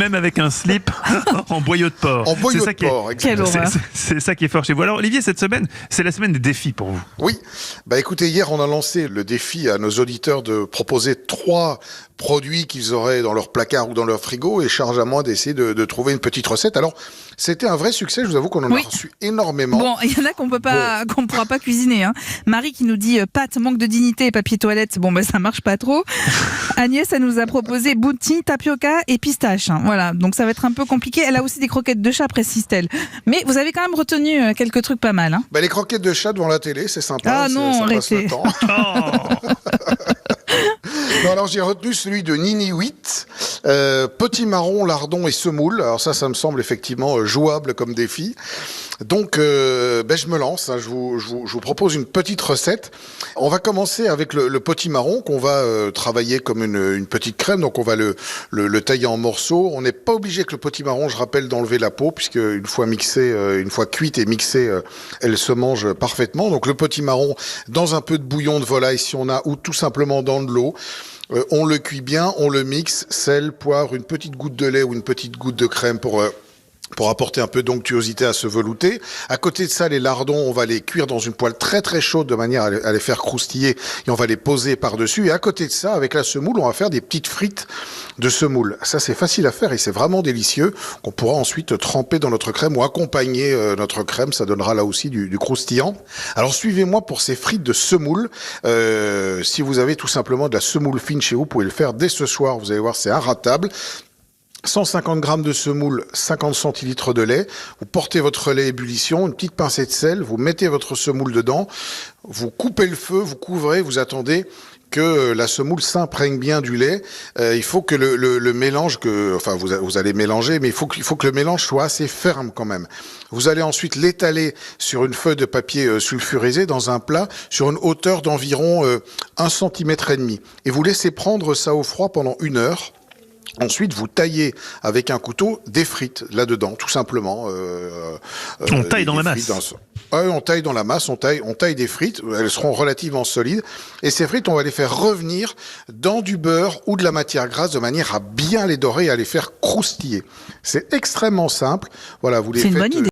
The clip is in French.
même avec un slip en boyau de porc. En boyau de porc, Quelle horreur. C'est ça qui est fort chez vous. Alors Olivier, cette semaine, c'est la semaine des défis pour vous. Oui, écoutez, hier on a lancé le défi à nos auditeurs de proposer 3 produits qu'ils auraient dans leur placard ou dans leur frigo et charge à moi d'essayer de trouver une petite recette. Alors, c'était un vrai succès, je vous avoue qu'on en a reçu énormément. Bon, il y en a qu'on pourra pas cuisiner. Hein. Marie qui nous dit pâtes, manque de dignité et papier toilette. Bon, ça marche pas trop. Agnès, elle nous a proposé bouti, tapioca et pistache. Hein. Voilà, donc ça va être un peu compliqué. Elle a aussi des croquettes de chat, précise-t-elle. Mais vous avez quand même retenu quelques trucs pas mal. Hein. Les croquettes de chat devant la télé, c'est sympa. Ah non, ça passe arrêtez. le temps. Non, alors j'ai retenu celui de Nini 8, petit marron, lardon et semoule. Alors ça me semble effectivement jouable comme défi. Donc je me lance, hein, je vous propose une petite recette. On va commencer avec le potimarron qu'on va travailler comme une petite crème. Donc on va le tailler en morceaux. On n'est pas obligé que le potimarron, je rappelle, d'enlever la peau, puisque une fois mixée, une fois cuite et mixée, elle se mange parfaitement. Donc le potimarron dans un peu de bouillon de volaille si on a, ou tout simplement dans de l'eau. On le cuit bien, on le mixe, sel, poivre, une petite goutte de lait ou une petite goutte de crème pour apporter un peu d'onctuosité à ce velouté. À côté de ça, les lardons, on va les cuire dans une poêle très très chaude de manière à les faire croustiller et on va les poser par-dessus. Et à côté de ça, avec la semoule, on va faire des petites frites de semoule. Ça, c'est facile à faire et c'est vraiment délicieux. On pourra ensuite tremper dans notre crème ou accompagner notre crème. Ça donnera là aussi du croustillant. Alors, suivez-moi pour ces frites de semoule. Si vous avez tout simplement de la semoule fine chez vous, vous pouvez le faire dès ce soir. Vous allez voir, c'est inratable. 150 grammes de semoule, 50 centilitres de lait. Vous portez votre lait à ébullition, une petite pincée de sel, vous mettez votre semoule dedans, vous coupez le feu, vous couvrez, vous attendez que la semoule s'imprègne bien du lait. Il faut que le mélange, vous allez mélanger, mais il faut que le mélange soit assez ferme quand même. Vous allez ensuite l'étaler sur une feuille de papier sulfurisé dans un plat sur une hauteur d'environ 1,5 cm. Et vous laissez prendre ça au froid pendant 1 heure. Ensuite, vous taillez avec un couteau des frites là-dedans, tout simplement. On taille dans la masse. On taille dans la masse, on taille des frites, elles seront relativement solides. Et ces frites, on va les faire revenir dans du beurre ou de la matière grasse de manière à bien les dorer et à les faire croustiller. C'est extrêmement simple. Voilà, vous les faites. C'est une bonne idée.